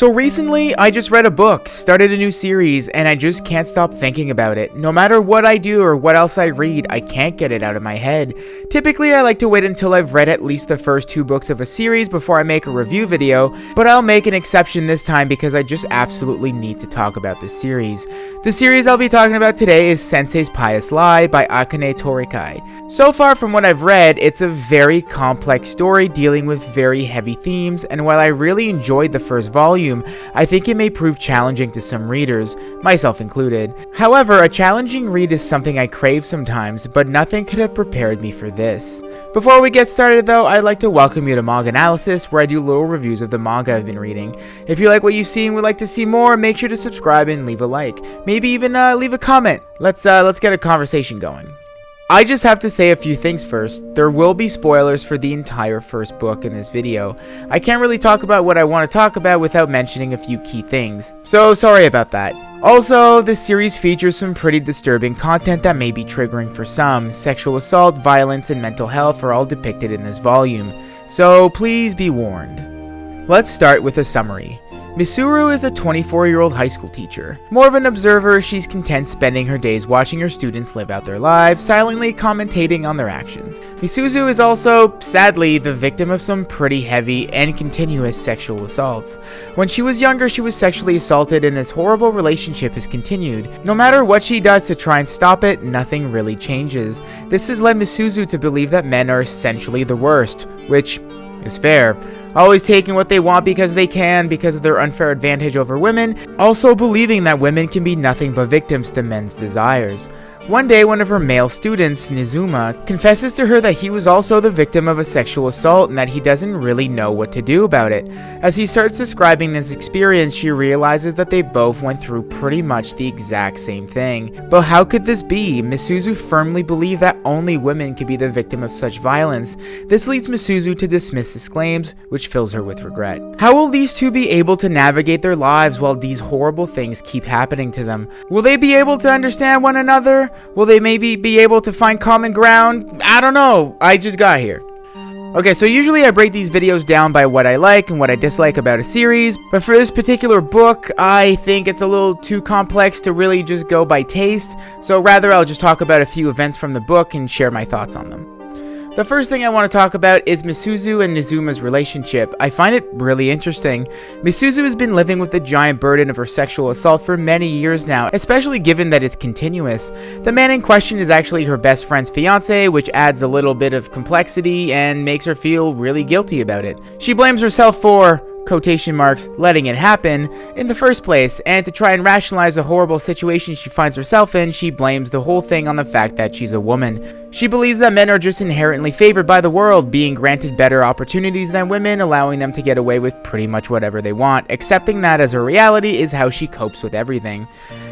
So recently, I just read a book, started a new series, and I just can't stop thinking about it. No matter what I do or what else I read, I can't get it out of my head. Typically, I like to wait until I've read at least the first 2 books of a series before I make a review video, but I'll make an exception this time because I just absolutely need to talk about this series. The series I'll be talking about today is Sensei's Pious Lie by Akane Torikai. So far from what I've read, it's a very complex story dealing with very heavy themes, and while I really enjoyed the first volume, I think it may prove challenging to some readers, myself included. However, a challenging read is something I crave sometimes, but nothing could have prepared me for this. Before we get started though, I'd like to welcome you to MangAnalysis, where I do little reviews of the manga I've been reading. If you like what you see and would like to see more, make sure to subscribe and leave a like. Maybe even leave a comment. Let's get a conversation going. I just have to say a few things first. There will be spoilers for the entire first book in this video. I can't really talk about what I want to talk about without mentioning a few key things, so sorry about that. Also, this series features some pretty disturbing content that may be triggering for some. Sexual assault, violence, and mental health are all depicted in this volume, so please be warned. Let's start with a summary. Misuru is a 24-year-old high school teacher. More of an observer, she's content spending her days watching her students live out their lives, silently commentating on their actions. Misuru is also, sadly, the victim of some pretty heavy and continuous sexual assaults. When she was younger, she was sexually assaulted, and this horrible relationship has continued. No matter what she does to try and stop it, nothing really changes. This has led Misuru to believe that men are essentially the worst, which is fair. Always taking what they want because they can, because of their unfair advantage over women, also believing that women can be nothing but victims to men's desires. One day, one of her male students, Nizuma, confesses to her that he was also the victim of a sexual assault and that he doesn't really know what to do about it. As he starts describing this experience, she realizes that they both went through pretty much the exact same thing. But how could this be? Misuru firmly believed that only women could be the victim of such violence. This leads Misuru to dismiss his claims, which fills her with regret. How will these two be able to navigate their lives while these horrible things keep happening to them? Will they be able to understand one another? Will they maybe be able to find common ground? I don't know. I just got here. Okay, so usually I break these videos down by what I like and what I dislike about a series, but for this particular book, I think it's a little too complex to really just go by taste, so rather I'll just talk about a few events from the book and share my thoughts on them. The first thing I want to talk about is Misuru and Nizuma's relationship. I find it really interesting. Misuru has been living with the giant burden of her sexual assault for many years now, especially given that it's continuous. The man in question is actually her best friend's fiance, which adds a little bit of complexity and makes her feel really guilty about it. She blames herself for, quotation marks, letting it happen in the first place, and to try and rationalize the horrible situation she finds herself in, she blames the whole thing on the fact that she's a woman. She believes that men are just inherently favored by the world, being granted better opportunities than women, allowing them to get away with pretty much whatever they want. Accepting that as a reality is how she copes with everything.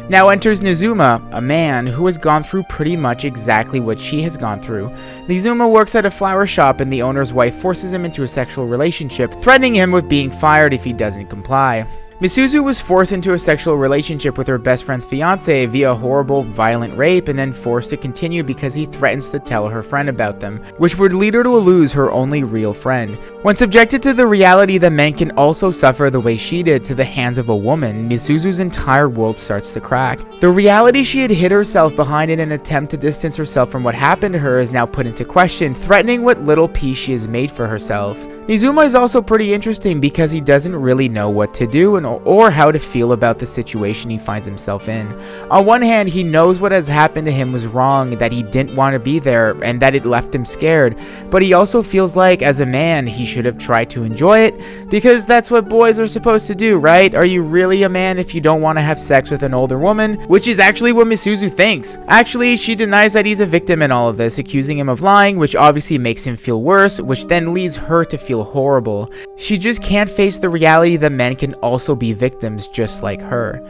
Now enters Nizuma, a man who has gone through pretty much exactly what she has gone through. Nizuma works at a flower shop and the owner's wife forces him into a sexual relationship, threatening him with being fired if he doesn't comply. Misuru was forced into a sexual relationship with her best friend's fiance via horrible, violent rape, and then forced to continue because he threatens to tell her friend about them, which would lead her to lose her only real friend. When subjected to the reality that men can also suffer the way she did to the hands of a woman, Misuru's entire world starts to crack. The reality she had hid herself behind in an attempt to distance herself from what happened to her is now put into question, threatening what little peace she has made for herself. Nizuma is also pretty interesting because he doesn't really know what to do or how to feel about the situation he finds himself in. On one hand, he knows what has happened to him was wrong, that he didn't want to be there, and that it left him scared, but he also feels like, as a man, he should have tried to enjoy it, because that's what boys are supposed to do, right? Are you really a man if you don't want to have sex with an older woman? Which is actually what Misuru thinks. Actually, she denies that he's a victim in all of this, accusing him of lying, which obviously makes him feel worse, which then leads her to feel horrible. She just can't face the reality that men can also be victims just like her.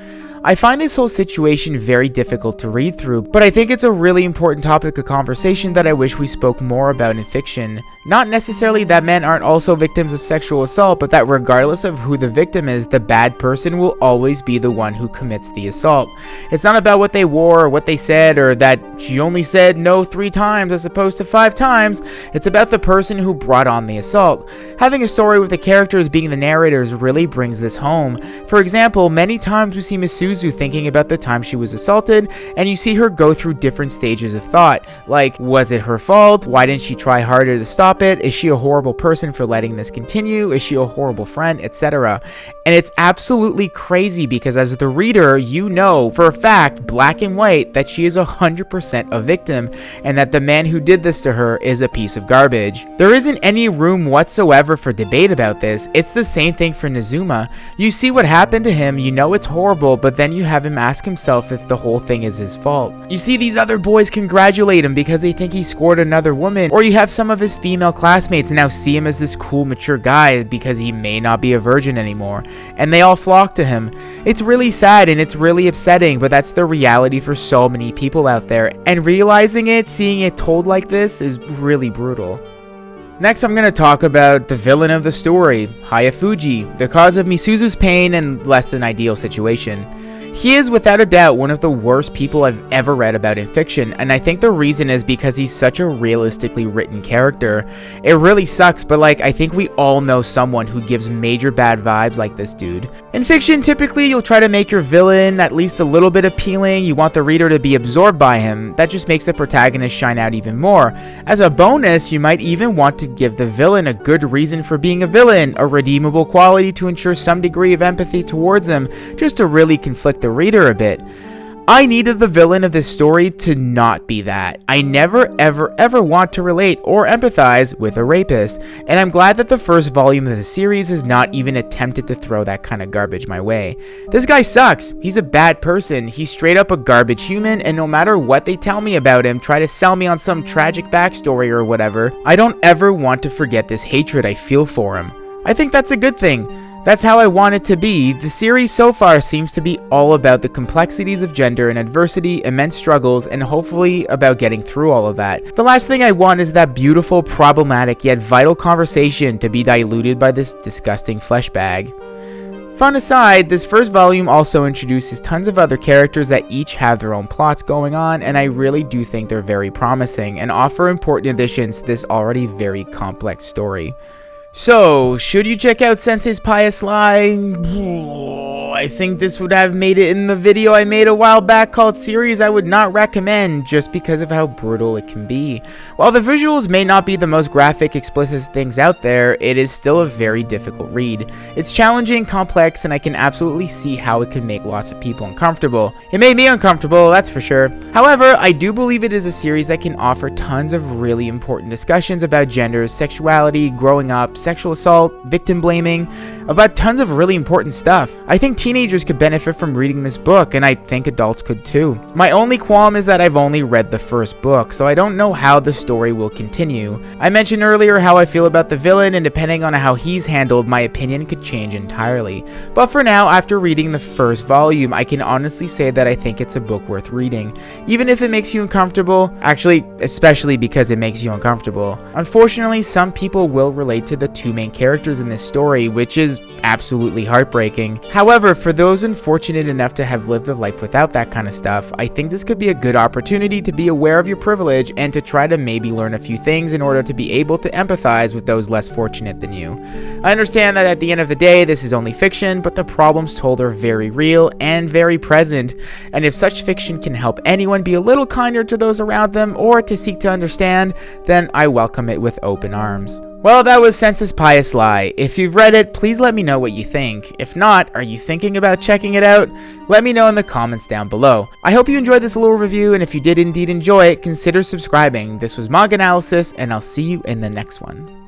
I find this whole situation very difficult to read through, but I think it's a really important topic of conversation that I wish we spoke more about in fiction. Not necessarily that men aren't also victims of sexual assault, but that regardless of who the victim is, the bad person will always be the one who commits the assault. It's not about what they wore or what they said, or that she only said no 3 times as opposed to 5 times. It's about the person who brought on the assault. Having a story with the characters being the narrators really brings this home. For example, many times we see Misuzu thinking about the time she was assaulted, and you see her go through different stages of thought, like, was it her fault? Why didn't she try harder to stop it? Is she a horrible person for letting this continue? Is she a horrible friend? Etc. And it's absolutely crazy because as the reader, you know for a fact, black and white, that she is 100% a victim, and that the man who did this to her is a piece of garbage. There isn't any room whatsoever for debate about this. It's the same thing for Nezuma. You see what happened to him, you know it's horrible, but then you have him ask himself if the whole thing is his fault. You see these other boys congratulate him because they think he scored another woman, or you have some of his female classmates now see him as this cool, mature guy because he may not be a virgin anymore, and they all flock to him. It's really sad and it's really upsetting, but that's the reality for so many people out there, and realizing it, seeing it told like this, is really brutal. Next, I'm going to talk about the villain of the story, Hayafuji, the cause of Misuzu's pain and less than ideal situation. He is without a doubt one of the worst people I've ever read about in fiction, and I think the reason is because he's such a realistically written character. It really sucks, but I think we all know someone who gives major bad vibes like this dude. In fiction, typically you'll try to make your villain at least a little bit appealing. You want the reader to be absorbed by him. That just makes the protagonist shine out even more. As a bonus, you might even want to give the villain a good reason for being a villain, a redeemable quality to ensure some degree of empathy towards him, just to really conflict the reader a bit. I needed the villain of this story to not be that. I never ever want to relate or empathize with a rapist, and I'm glad that the first volume of the series has not even attempted to throw that kind of garbage my way. This guy sucks. He's a bad person. He's straight up a garbage human, and no matter what they tell me about him, try to sell me on some tragic backstory or whatever, I don't ever want to forget this hatred I feel for him. I think that's a good thing. That's how I want it to be. The series so far seems to be all about the complexities of gender and adversity, immense struggles, and hopefully about getting through all of that. The last thing I want is that beautiful, problematic, yet vital conversation to be diluted by this disgusting flesh bag. Fun aside, this first volume also introduces tons of other characters that each have their own plots going on, and I really do think they're very promising and offer important additions to this already very complex story. So, should you check out Sensei's Pious Lie? I think this would have made it in the video I made a while back called Series I Would Not Recommend, just because of how brutal it can be. While the visuals may not be the most graphic, explicit things out there, it is still a very difficult read. It's challenging, complex, and I can absolutely see how it could make lots of people uncomfortable. It made me uncomfortable, that's for sure. However, I do believe it is a series that can offer tons of really important discussions about gender, sexuality, growing up, sexual assault, victim blaming, about tons of really important stuff. I think teenagers could benefit from reading this book, and I think adults could too. My only qualm is that I've only read the first book, so I don't know how the story will continue. I mentioned earlier how I feel about the villain, and depending on how he's handled, my opinion could change entirely. But for now, after reading the first volume, I can honestly say that I think it's a book worth reading, even if it makes you uncomfortable. Actually, especially because it makes you uncomfortable. Unfortunately, some people will relate to the two main characters in this story, which is absolutely heartbreaking. However, for those unfortunate enough to have lived a life without that kind of stuff, I think this could be a good opportunity to be aware of your privilege and to try to maybe learn a few things in order to be able to empathize with those less fortunate than you. I understand that at the end of the day, this is only fiction, but the problems told are very real and very present, and if such fiction can help anyone be a little kinder to those around them or to seek to understand, then I welcome it with open arms. Well, that was Sensei's Pious Lie. If you've read it, please let me know what you think. If not, are you thinking about checking it out? Let me know in the comments down below. I hope you enjoyed this little review, and if you did indeed enjoy it, consider subscribing. This was MangAnalysis, and I'll see you in the next one.